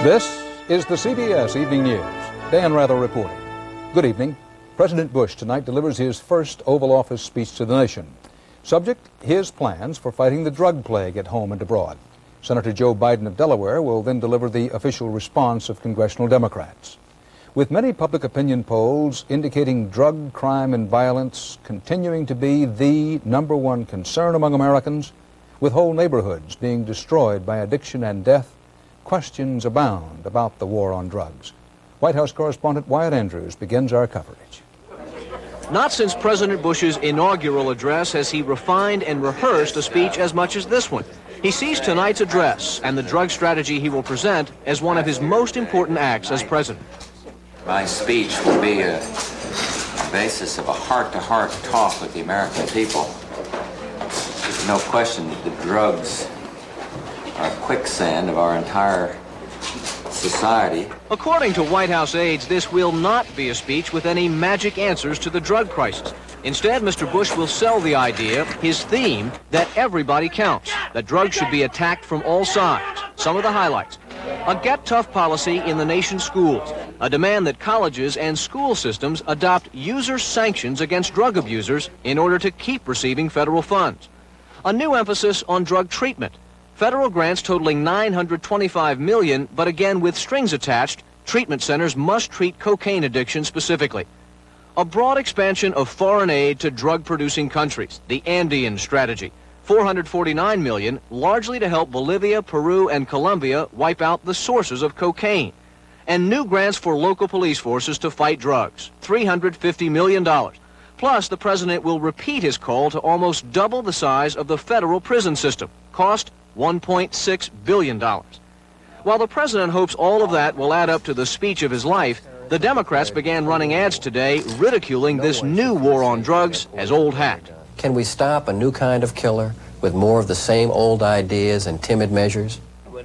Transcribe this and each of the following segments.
This is the CBS Evening News. Dan Rather reporting. Good evening. President Bush tonight delivers his first Oval Office speech to the nation. Subject, his plans for fighting the drug plague at home and abroad. Senator Joe Biden of Delaware will then deliver the official response of congressional Democrats. With many public opinion polls indicating drug crime and violence continuing to be the #1 concern among Americans, with whole neighborhoods being destroyed by addiction and death, questions abound about the war on drugs. White House correspondent Wyatt Andrews begins our coverage. Not since President Bush's inaugural address has he refined and rehearsed a speech as much as this one. He sees tonight's address and the drug strategy he will present as one of his most important acts as president. My speech will be a basis of a heart-to-heart talk with the American people. There's no question that the drugs are quicksand of our entire society. According to White House aides, this will not be a speech with any magic answers to the drug crisis. Instead, Mr. Bush will sell the idea, his theme, that everybody counts, that drugs should be attacked from all sides. Some of the highlights: a get tough policy in the nation's schools, a demand that colleges and school systems adopt user sanctions against drug abusers in order to keep receiving federal funds, a new emphasis on drug treatment, federal grants totaling $925 million, but again with strings attached. Treatment centers must treat cocaine addiction specifically. A broad expansion of foreign aid to drug-producing countries, the Andean strategy, $449 million, largely to help Bolivia, Peru, and Colombia wipe out the sources of cocaine. And new grants for local police forces to fight drugs, $350 million. Plus, the president will repeat his call to almost double the size of the federal prison system. Cost $1.6 billion. While the president hopes all of that will add up to the speech of his life, the Democrats began running ads today ridiculing this new war on drugs as old hat. Can we stop a new kind of killer with more of the same old ideas and timid measures?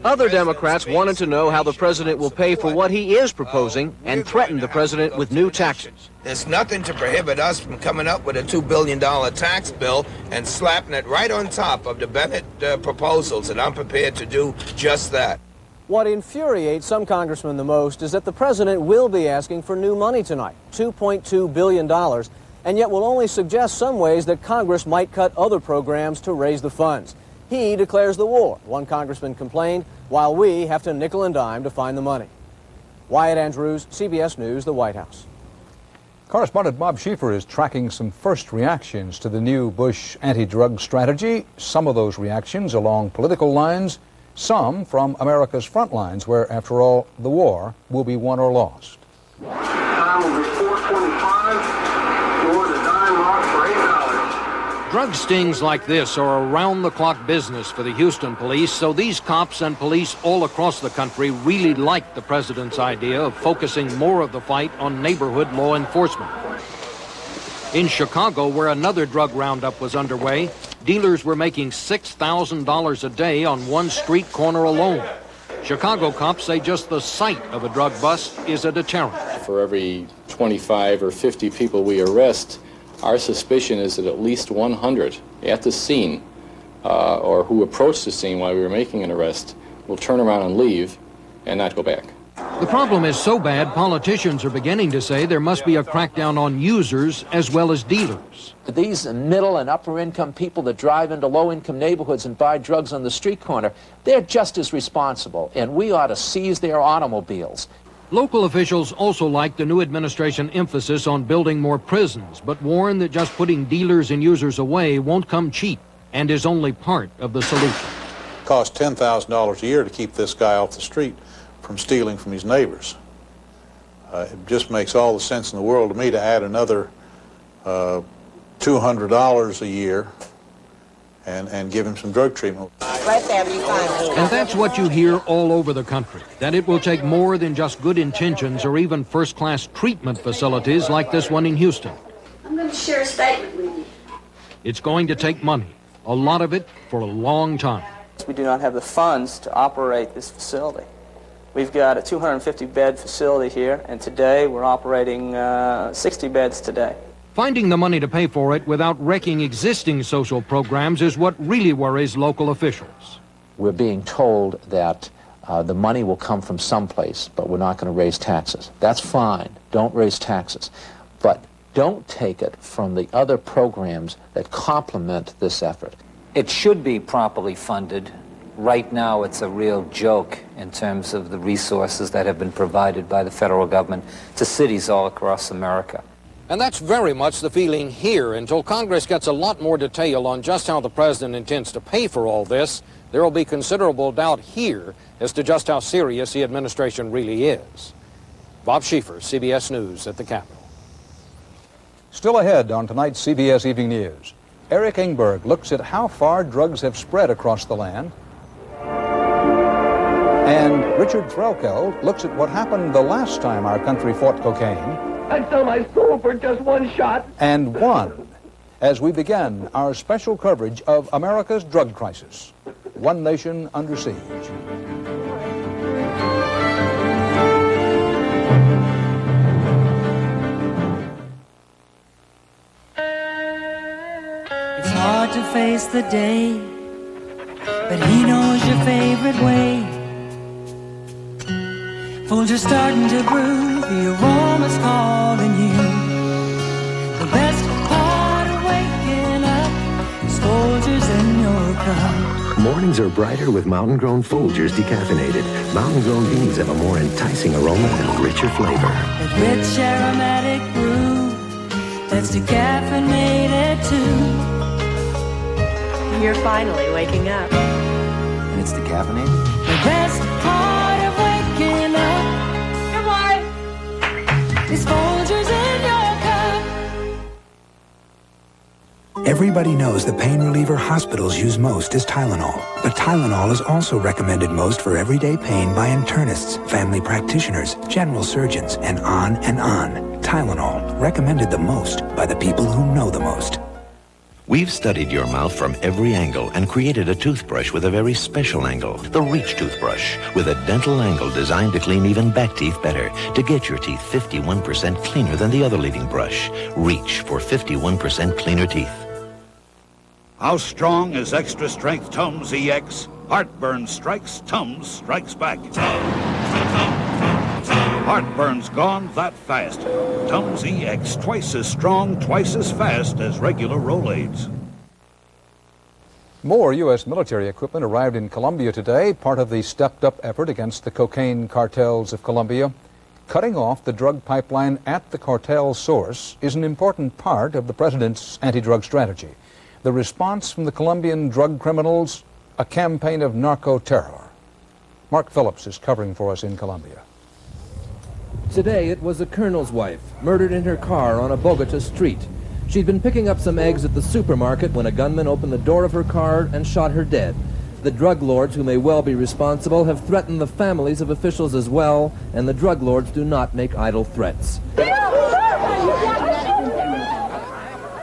Other Democrats wanted to know how the president will pay for what he is proposing and threatened the president with new taxes. There's nothing to prohibit us from coming up with a $2 billion tax bill and slapping it right on top of the Bennett proposals, and I'm prepared to do just that. What infuriates some congressmen the most is that the president will be asking for new money tonight, $2.2 billion, and yet will only suggest some ways that Congress might cut other programs to raise the funds. He declares the war, one congressman complained, while we have to nickel and dime to find the money. Wyatt Andrews, CBS News, the White House. Correspondent Bob Schieffer is tracking some first reactions to the new Bush anti-drug strategy. Some of those reactions along political lines, some from America's front lines, where, after all, the war will be won or lost. Time will be 4:25. Door to Dime Rock for $8. Drug stings like this are around-the-clock business for the Houston police, so these cops and police all across the country really like the president's idea of focusing more of the fight on neighborhood law enforcement. In Chicago, where another drug roundup was underway, dealers were making $6,000 a day on one street corner alone. Chicago cops say just the sight of a drug bust is a deterrent. For every 25 or 50 people we arrest, our suspicion is that at least 100 at the scene or who approached the scene while we were making an arrest will turn around and leave and not go back. The problem is so bad, politicians are beginning to say there must be a crackdown on users as well as dealers. These middle and upper income people that drive into low income neighborhoods and buy drugs on the street corner, they're just as responsible, and we ought to seize their automobiles. Local officials also like the new administration emphasis on building more prisons, but warn that just putting dealers and users away won't come cheap and is only part of the solution. It costs $10,000 a year to keep this guy off the street from stealing from his neighbors. It just makes all the sense in the world to me to add another $200 a year and give him some drug treatment. Right there, you find it. And that's what you hear all over the country, that it will take more than just good intentions or even first-class treatment facilities like this one in Houston. I'm going to share a statement with you. It's going to take money, a lot of it for a long time. We do not have the funds to operate this facility. We've got a 250-bed facility here, and today we're operating 60 beds today. Finding the money to pay for it without wrecking existing social programs is what really worries local officials. We're being told that The money will come from someplace, but we're not going to raise taxes. That's fine. Don't raise taxes. But don't take it from the other programs that complement this effort. It should be properly funded. Right now, it's a real joke in terms of the resources that have been provided by the federal government to cities all across America. And that's very much the feeling here. Until Congress gets a lot more detail on just how the president intends to pay for all this, there will be considerable doubt here as to just how serious the administration really is. Bob Schieffer, CBS News at the Capitol. Still ahead on tonight's CBS Evening News, Eric Ingberg looks at how far drugs have spread across the land. And Richard Threlkeld looks at what happened the last time our country fought cocaine. I'd sell my soul for just one shot. And won, as we begin our special coverage of America's drug crisis. One nation under siege. It's hard to face the day, but he knows your favorite way. Folgers starting to brew, the aroma's calling you. The best part of waking up is Folgers in your cup. Mornings are brighter with mountain-grown Folgers decaffeinated. Mountain-grown beans have a more enticing aroma and richer flavor. That rich aromatic brew that's decaffeinated too. You're finally waking up. And it's decaffeinated? The best part of waking up, come on, is Folgers in your cup. Everybody knows the pain reliever hospitals use most is Tylenol. But Tylenol is also recommended most for everyday pain by internists, family practitioners, general surgeons, and on and on. Tylenol, recommended the most by the people who know the most. We've studied your mouth from every angle and created a toothbrush with a very special angle, the Reach toothbrush, with a dental angle designed to clean even back teeth better, to get your teeth 51% cleaner than the other leading brush. Reach for 51% cleaner teeth. How strong is Extra Strength Tums EX? Heartburn strikes, Tums strikes back. Heartburn's gone that fast. Tums EX, twice as strong, twice as fast as regular Rolaids. More U.S. military equipment arrived in Colombia today, part of the stepped-up effort against the cocaine cartels of Colombia. Cutting off the drug pipeline at the cartel source is an important part of the president's anti-drug strategy. The response from the Colombian drug criminals, a campaign of narco-terror. Mark Phillips is covering for us in Colombia. Today it was a colonel's wife, murdered in her car on a Bogota street. She'd been picking up some eggs at the supermarket when a gunman opened the door of her car and shot her dead. The drug lords, who may well be responsible, have threatened the families of officials as well, and the drug lords do not make idle threats.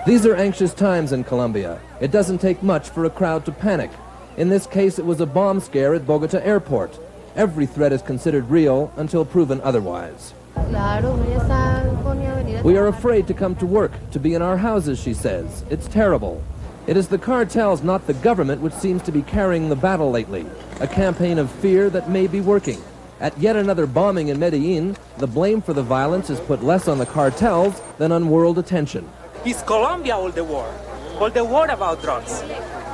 These are anxious times in Colombia. It doesn't take much for a crowd to panic. In this case, it was a bomb scare at Bogota Airport. Every threat is considered real until proven otherwise. We are afraid to come to work, to be in our houses, she says. It's terrible. It is the cartels, not the government, which seems to be carrying the battle lately. A campaign of fear that may be working. At yet another bombing in Medellin, the blame for the violence is put less on the cartels than on world attention. Is Colombia all the war about drugs?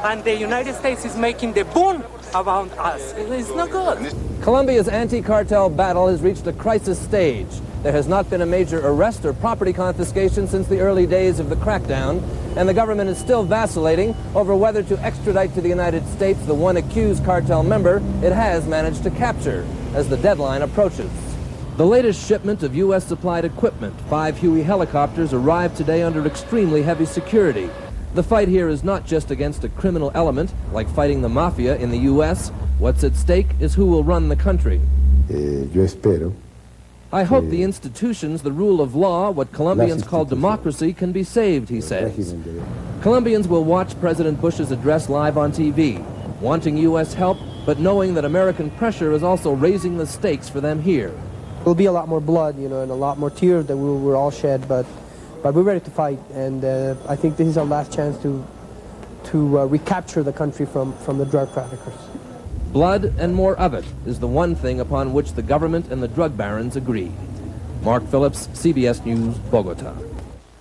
And the United States is making the boom about us. It's not good. Colombia's anti-cartel battle has reached a crisis stage. There has not been a major arrest or property confiscation since the early days of the crackdown, and the government is still vacillating over whether to extradite to the United States the one accused cartel member it has managed to capture as the deadline approaches. The latest shipment of U.S.-supplied equipment, 5 Huey helicopters, arrived today under extremely heavy security. The fight here is not just against a criminal element, like fighting the mafia in the U.S. What's at stake is who will run the country. I hope the institutions, the rule of law, what Colombians call democracy, can be saved, he says. Colombians will watch President Bush's address live on TV, wanting U.S. help, but knowing that American pressure is also raising the stakes for them here. There'll be a lot more blood, and a lot more tears that we're all shed, but we're ready to fight, and I think this is our last chance to recapture the country from the drug traffickers. Blood and more of it is the one thing upon which the government and the drug barons agree. Mark Phillips, CBS News, Bogota.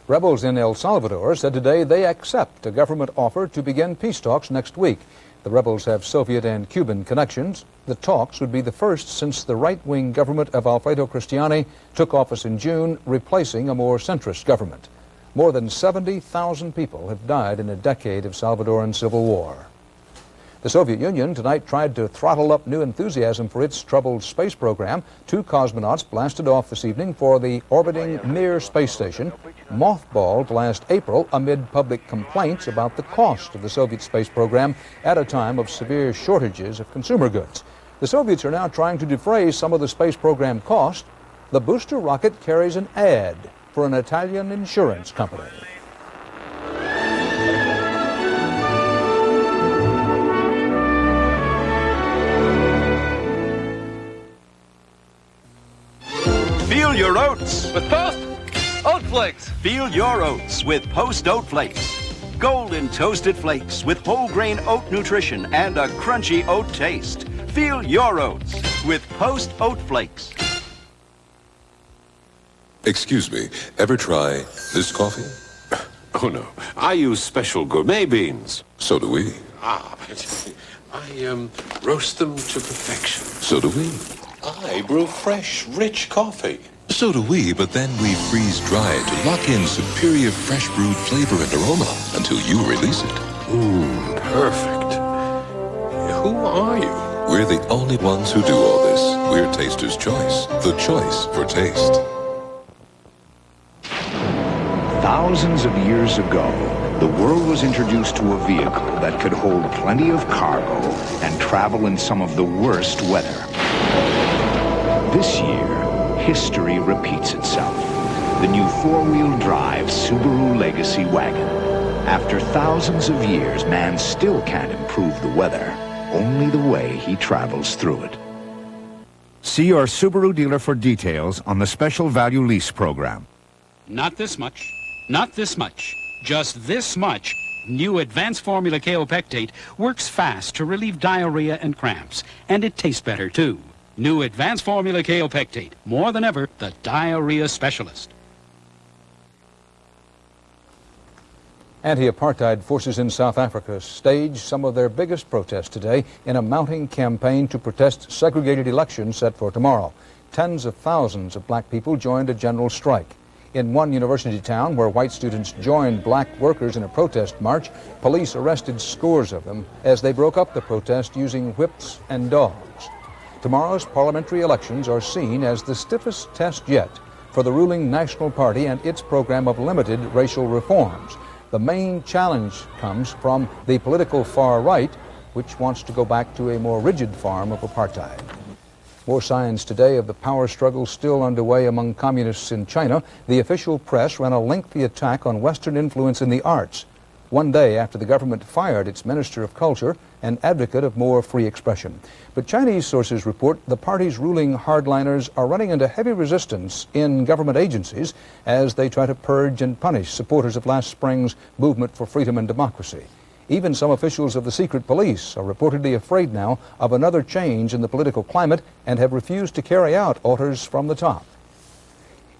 Rebels in El Salvador said today they accept a government offer to begin peace talks next week. The rebels have Soviet and Cuban connections. The talks would be the first since the right-wing government of Alfredo Cristiani took office in June, replacing a more centrist government. More than 70,000 people have died in a decade of Salvadoran civil war. The Soviet Union tonight tried to throttle up new enthusiasm for its troubled space program. 2 cosmonauts blasted off this evening for the orbiting Mir space station, mothballed last April amid public complaints about the cost of the Soviet space program at a time of severe shortages of consumer goods. The Soviets are now trying to defray some of the space program cost. The booster rocket carries an ad for an Italian insurance company. Feel your oats with Post Oat Flakes. Feel your oats with Post Oat Flakes. Golden toasted flakes with whole grain oat nutrition and a crunchy oat taste. Feel your oats with Post Oat Flakes. Excuse me, ever try this coffee? Oh no, I use special gourmet beans. So do we. Ah, I roast them to perfection. So do we. I brew fresh, rich coffee. So do we, but then we freeze dry to lock in superior fresh brewed flavor and aroma until you release it. Perfect. Who are you? We're the only ones who do all this. We're Taster's Choice, the choice for taste. Thousands of years ago, the world was introduced to a vehicle that could hold plenty of cargo and travel in some of the worst weather. This year, history repeats itself. The new four-wheel drive Subaru Legacy wagon. After thousands of years, man still can't improve the weather, only the way he travels through it. See your Subaru dealer for details on the special value lease program. Not this much. Not this much. Just this much. New Advanced Formula Kaopectate works fast to relieve diarrhea and cramps. And it tastes better, too. New Advanced Formula Kaopectate. More than ever, the diarrhea specialist. Anti-apartheid forces in South Africa staged some of their biggest protests today in a mounting campaign to protest segregated elections set for tomorrow. Tens of thousands of black people joined a general strike. In one university town where white students joined black workers in a protest march, police arrested scores of them as they broke up the protest using whips and dogs. Tomorrow's parliamentary elections are seen as the stiffest test yet for the ruling National Party and its program of limited racial reforms. The main challenge comes from the political far right, which wants to go back to a more rigid form of apartheid. More signs today of the power struggle still underway among communists in China. The official press ran a lengthy attack on Western influence in the arts, one day after the government fired its Minister of Culture, an advocate of more free expression. But Chinese sources report the party's ruling hardliners are running into heavy resistance in government agencies as they try to purge and punish supporters of last spring's movement for freedom and democracy. Even some officials of the secret police are reportedly afraid now of another change in the political climate and have refused to carry out orders from the top.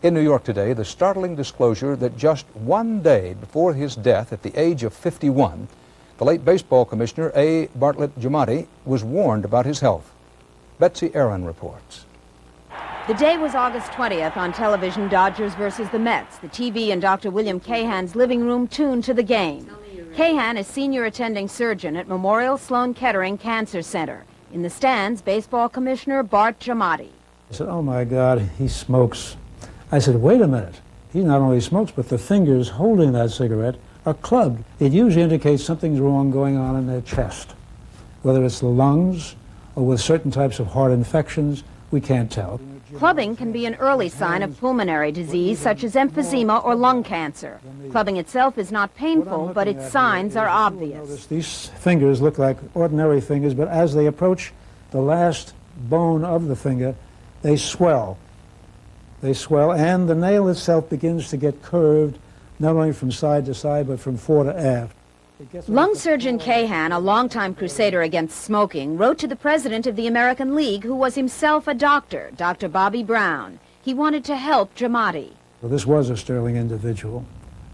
In New York today, the startling disclosure that just one day before his death at the age of 51, the late baseball commissioner A. Bartlett Giamatti was warned about his health. Betsy Aaron reports. The day was August 20th on television, Dodgers versus the Mets. The TV in Dr. William Cahan's living room tuned to the game. Cahan is senior attending surgeon at Memorial Sloan Kettering Cancer Center. In the stands, baseball commissioner Bart Giamatti. I said, oh my God, he smokes. I said, wait a minute. He not only smokes, but the fingers holding that cigarette are clubbed. It usually indicates something's wrong going on in their chest. Whether it's the lungs or with certain types of heart infections, we can't tell. Clubbing can be an early sign of pulmonary disease such as emphysema or lung cancer. Clubbing itself is not painful, but its signs are obvious. These fingers look like ordinary fingers, but as they approach the last bone of the finger, they swell. They swell, and the nail itself begins to get curved, not only from side to side, but from fore to aft. Lung surgeon Kahan, a longtime crusader against smoking, wrote to the president of the American League, who was himself a doctor, Dr. Bobby Brown. He wanted to help Giamatti. Well, this was a sterling individual,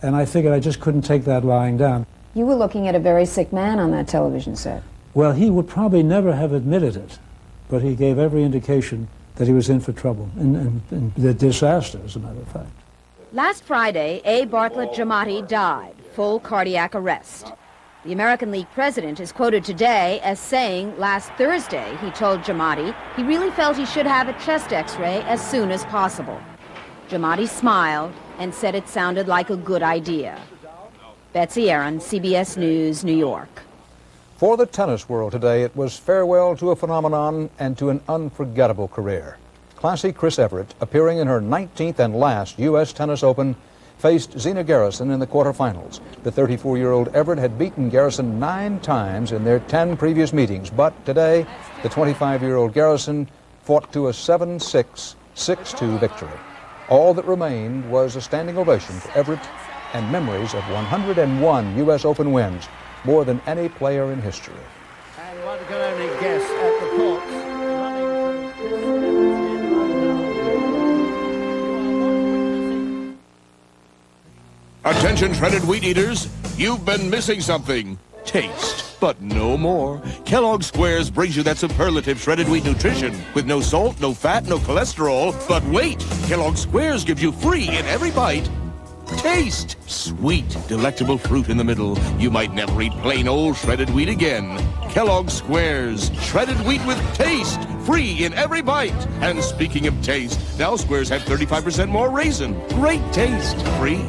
and I figured I just couldn't take that lying down. You were looking at a very sick man on that television set. Well, he would probably never have admitted it, but he gave every indication that he was in for trouble, and the disaster, as a matter of fact. Last Friday, A. Bartlett Giamatti died, full cardiac arrest. The American League president is quoted today as saying last Thursday he told Giamatti he really felt he should have a chest x-ray as soon as possible. Giamatti smiled and said it sounded like a good idea. Betsy Aaron, CBS News, New York. For the tennis world today, it was farewell to a phenomenon and to an unforgettable career. Classy Chris Everett, appearing in her 19th and last U.S. Tennis Open, faced Zina Garrison in the quarterfinals. The 34-year-old Everett had beaten Garrison 9 times in their 10 previous meetings, but today, the 25-year-old Garrison fought to a 7-6, 6-2 victory. All that remained was a standing ovation for Everett and memories of 101 U.S. Open wins, more than any player in history. And one can only guess at the courts. Attention shredded wheat eaters, you've been missing something. Taste, but no more. Kellogg's Squares brings you that superlative shredded wheat nutrition with no salt, no fat, no cholesterol. But wait, Kellogg's Squares gives you free in every bite. Taste! Sweet, delectable fruit in the middle. You might never eat plain old shredded wheat again. Kellogg's Squares, shredded wheat with taste, free in every bite. And speaking of taste, now Squares have 35% more raisin. Great taste, free.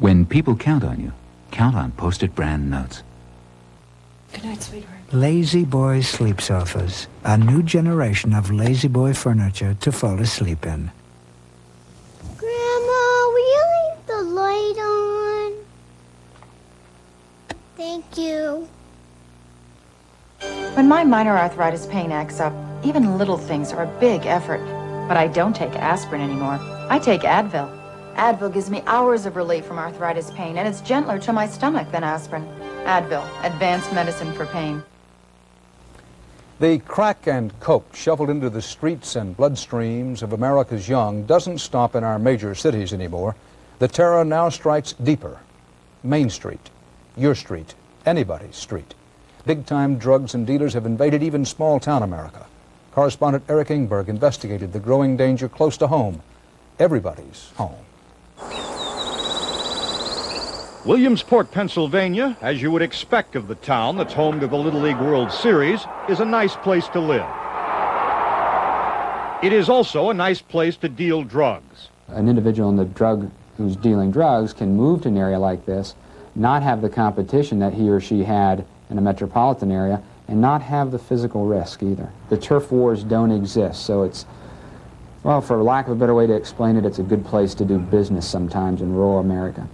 When people count on you, count on Post-it brand notes. Good night, sweetheart. Lazy Boy Sleep Sofas, a new generation of Lazy Boy furniture to fall asleep in. Grandma, will you leave the light on? Thank you. When my minor arthritis pain acts up, even little things are a big effort. But I don't take aspirin anymore. I take Advil. Advil gives me hours of relief from arthritis pain, and it's gentler to my stomach than aspirin. Advil, advanced medicine for pain. The crack and coke shoveled into the streets and bloodstreams of America's young doesn't stop in our major cities anymore. The terror now strikes deeper. Main Street, your street, anybody's street. Big-time drugs and dealers have invaded even small-town America. Correspondent Eric Ingberg investigated the growing danger close to home, everybody's home. Williamsport, Pennsylvania, as you would expect of the town that's home to the Little League World Series, is a nice place to live. It is also a nice place to deal drugs. An individual in the drug who's dealing drugs can move to an area like this, not have the competition that he or she had in a metropolitan area, and not have the physical risk either. The turf wars don't exist, so it's, well, for lack of a better way to explain it, it's a good place to do business sometimes in rural America.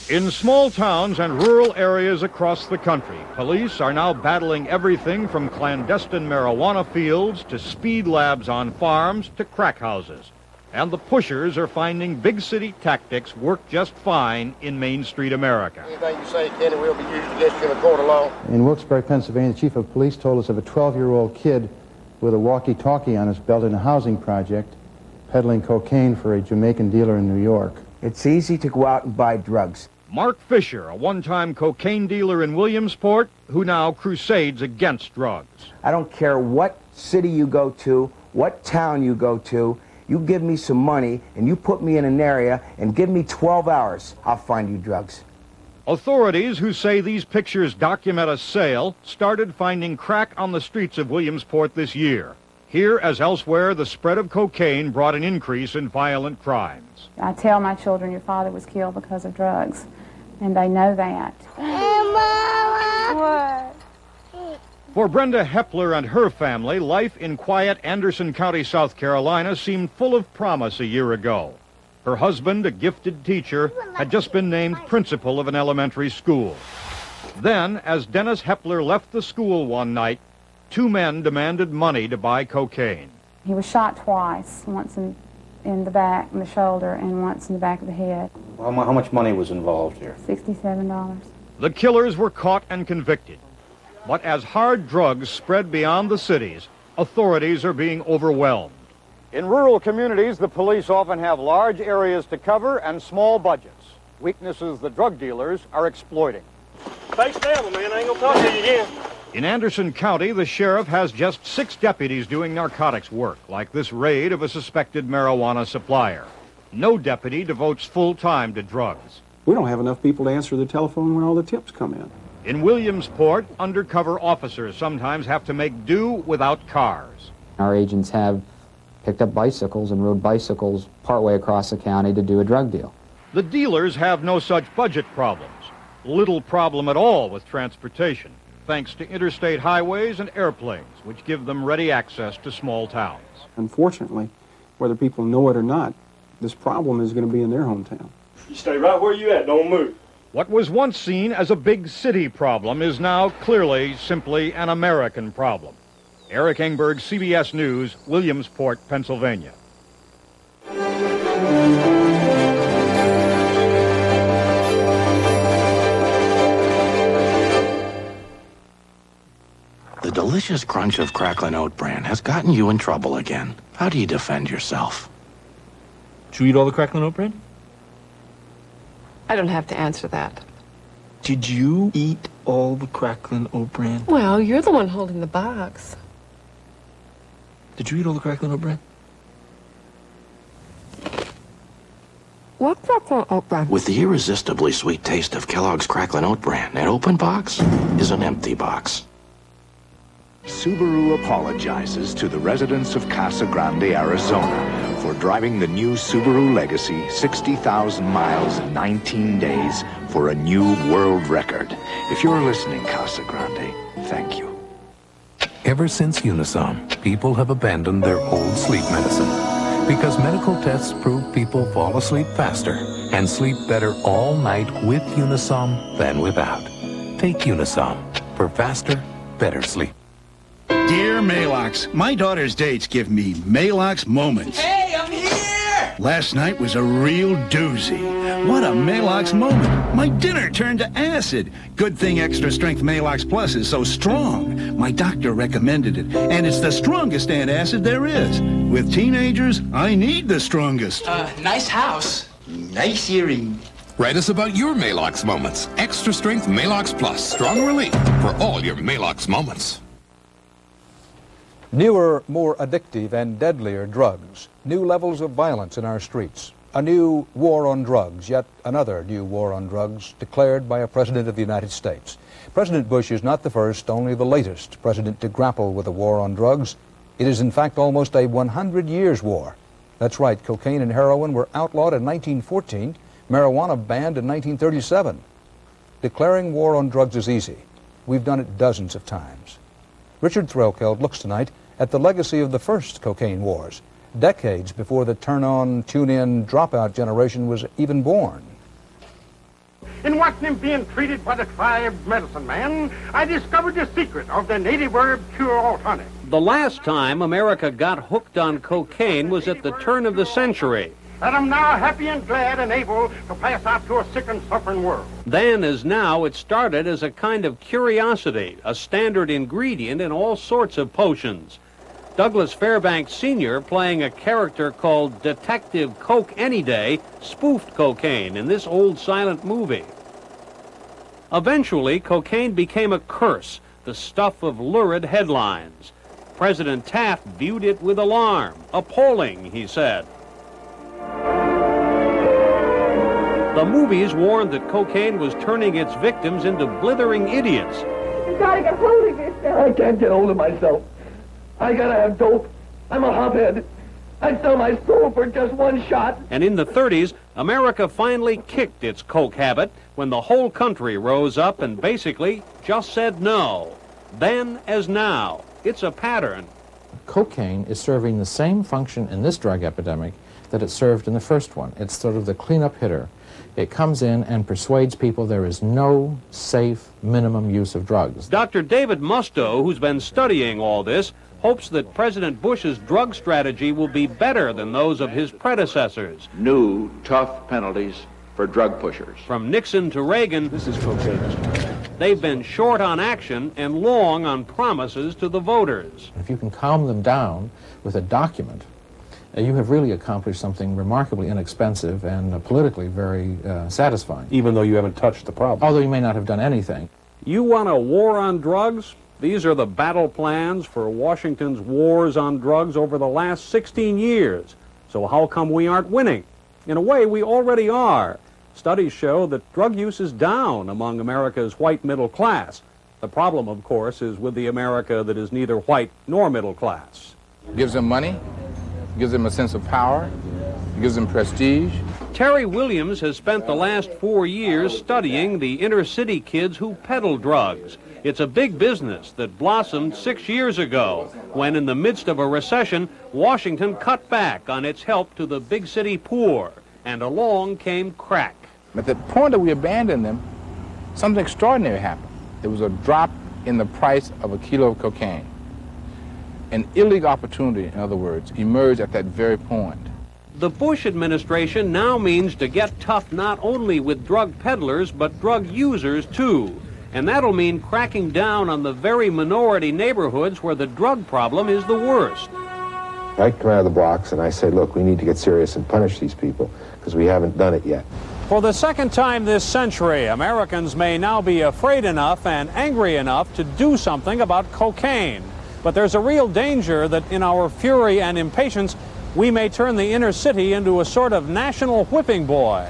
In small towns and rural areas across the country, police are now battling everything from clandestine marijuana fields to speed labs on farms to crack houses. And the pushers are finding big city tactics work just fine in Main Street America. Anything you say, Kenny, will be used against you in a court of law. In Wilkes-Barre, Pennsylvania, the chief of police told us of a 12-year-old kid with a walkie-talkie on his belt in a housing project peddling cocaine for a Jamaican dealer in New York. It's easy to go out and buy drugs. Mark Fisher, a one-time cocaine dealer in Williamsport, who now crusades against drugs. I don't care what city you go to, what town you go to, you give me some money and you put me in an area and give me 12 hours, I'll find you drugs. Authorities who say these pictures document a sale started finding crack on the streets of Williamsport this year. Here, as elsewhere, the spread of cocaine brought an increase in violent crimes. I tell my children your father was killed because of drugs, and they know that. Mom, Mama. What? For Brenda Hepler and her family, life in quiet Anderson County, South Carolina seemed full of promise a year ago. Her husband, a gifted teacher, had just been named principal of an elementary school. Then, as Dennis Hepler left the school one night, two men demanded money to buy cocaine. He was shot twice, once in the back, in the shoulder, and once in the back of the head. How much money was involved here? $67. The killers were caught and convicted. But as hard drugs spread beyond the cities, authorities are being overwhelmed. In rural communities, the police often have large areas to cover and small budgets. Weaknesses the drug dealers are exploiting. Face down, man. I ain't gonna talk to you again. In Anderson County, the sheriff has just 6 deputies doing narcotics work, like this raid of a suspected marijuana supplier. No deputy devotes full time to drugs. We don't have enough people to answer the telephone when all the tips come in. In Williamsport, undercover officers sometimes have to make do without cars. Our agents have picked up bicycles and rode bicycles partway across the county to do a drug deal. The dealers have no such budget problems. Little problem at all with transportation, thanks to interstate highways and airplanes, which give them ready access to small towns. Unfortunately, whether people know it or not, this problem is going to be in their hometown. You stay right where you at. Don't move. What was once seen as a big city problem is now clearly simply an American problem. Eric Engberg, CBS News, Williamsport, Pennsylvania. The delicious crunch of crackling oat bran has gotten you in trouble again. How do you defend yourself? Did you eat all the crackling oat bran? I don't have to answer that. Did you eat all the crackling oat bran? Well, you're the one holding the box. Did you eat all the crackling oat bran? What crackling oat bran? With the irresistibly sweet taste of Kellogg's crackling oat bran, an open box is an empty box. Subaru apologizes to the residents of Casa Grande, Arizona, for driving the new Subaru Legacy 60,000 miles in 19 days for a new world record. If you're listening, Casa Grande, thank you. Ever since Unisom, people have abandoned their old sleep medicine because medical tests prove people fall asleep faster and sleep better all night with Unisom than without. Take Unisom for faster, better sleep. Dear Malox, my daughter's dates give me Malox moments. Hey, I'm here! Last night was a real doozy. What a Malox moment. My dinner turned to acid. Good thing Extra Strength Malox Plus is so strong. My doctor recommended it, and it's the strongest antacid there is. With teenagers, I need the strongest. Nice house. Nice earring. Write us about your Malox moments. Extra Strength Malox Plus. Strong relief for all your Malox moments. Newer, more addictive and deadlier drugs, new levels of violence in our streets, a new war on drugs, yet another new war on drugs declared by a president of the United States. President Bush is not the first, only the latest president to grapple with a war on drugs. It is in fact almost a 100 years war. That's right, cocaine and heroin were outlawed in 1914, marijuana banned in 1937. Declaring war on drugs is easy. We've done it dozens of times. Richard Threlkeld looks tonight at the legacy of the first cocaine wars, decades before the turn-on, tune-in, dropout generation was even born. In watching him being treated by the tribe medicine man, I discovered the secret of the native herb cure-all tonic. The last time America got hooked on cocaine was at the turn of the century. And I'm now happy and glad and able to pass out to a sick and suffering world. Then, as now, it started as a kind of curiosity, a standard ingredient in all sorts of potions. Douglas Fairbanks Sr., playing a character called Detective Coke Any Day, spoofed cocaine in this old silent movie. Eventually, cocaine became a curse, the stuff of lurid headlines. President Taft viewed it with alarm. Appalling, he said. The movies warned that cocaine was turning its victims into blithering idiots. You gotta get hold of yourself. I can't get hold of myself. I gotta have dope. I'm a hophead. I'd sell my soul for just one shot. And in the 30s, America finally kicked its coke habit when the whole country rose up and basically just said no. Then as now. It's a pattern. Cocaine is serving the same function in this drug epidemic that it served in the first one. It's sort of the cleanup hitter. It comes in and persuades people there is no safe minimum use of drugs. Dr. David Musto, who's been studying all this, hopes that President Bush's drug strategy will be better than those of his predecessors. New, tough penalties for drug pushers. From Nixon to Reagan, This is cocaine. they've been short on action and long on promises to the voters. If you can calm them down with a document, you have really accomplished something remarkably inexpensive and politically very satisfying. Even though you haven't touched the problem. Although you may not have done anything. You want a war on drugs? These are the battle plans for Washington's wars on drugs over the last 16 years. So how come we aren't winning? In a way, we already are. Studies show that drug use is down among America's white middle class. The problem, of course, is with the America that is neither white nor middle class. Gives them money, gives them a sense of power, gives them prestige. Terry Williams has spent the last 4 years studying the inner city kids who peddle drugs. It's a big business that blossomed 6 years ago when, in the midst of a recession, Washington cut back on its help to the big city poor, and along came crack. At the point that we abandoned them, something extraordinary happened. There was a drop in the price of a kilo of cocaine. An illegal opportunity, in other words, emerged at that very point. The Bush administration now means to get tough not only with drug peddlers, but drug users, too. And that'll mean cracking down on the very minority neighborhoods where the drug problem is the worst. I come out of the blocks and I say, look, we need to get serious and punish these people because we haven't done it yet. For the second time this century, Americans may now be afraid enough and angry enough to do something about cocaine. But there's a real danger that in our fury and impatience, we may turn the inner city into a sort of national whipping boy.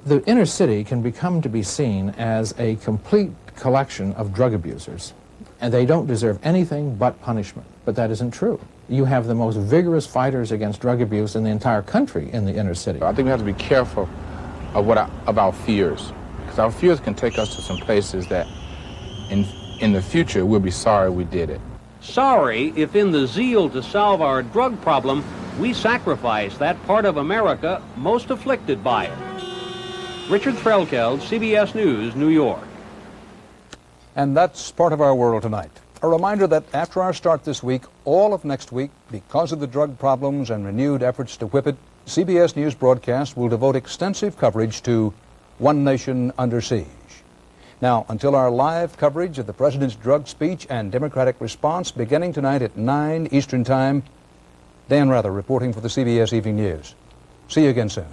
The inner city can become to be seen as a complete collection of drug abusers, and they don't deserve anything but punishment. But that isn't true. You have the most vigorous fighters against drug abuse in the entire country in the inner city. I think we have to be careful of our fears, because our fears can take us to some places that in the future we'll be sorry we did it. Sorry if in the zeal to solve our drug problem, we sacrifice that part of America most afflicted by it. Richard Threlkeld, CBS News, New York. And that's part of our world tonight. A reminder that after our start this week, all of next week, because of the drug problems and renewed efforts to whip it, CBS News broadcast will devote extensive coverage to One Nation Under Siege. Now, until our live coverage of the President's drug speech and Democratic response beginning tonight at 9 Eastern Time, Dan Rather reporting for the CBS Evening News. See you again soon.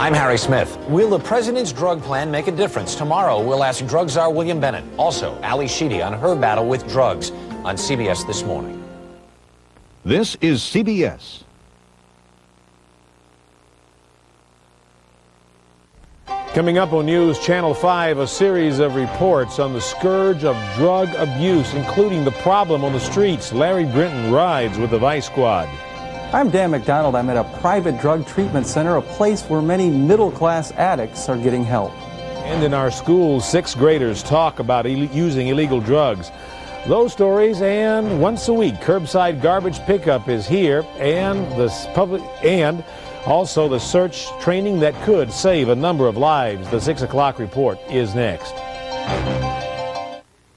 I'm Harry Smith. Will the president's drug plan make a difference? Tomorrow, we'll ask drug czar William Bennett. Also, Ali Sheedy on her battle with drugs on CBS This Morning. This is CBS. Coming up on News Channel 5, a series of reports on the scourge of drug abuse, including the problem on the streets. Larry Brinton rides with the Vice Squad. I'm Dan McDonald. I'm at a private drug treatment center, a place where many middle-class addicts are getting help. And in our schools, sixth graders talk about using illegal drugs. Those stories, and once a week, curbside garbage pickup is here, and also the search training that could save a number of lives. The 6 o'clock report is next.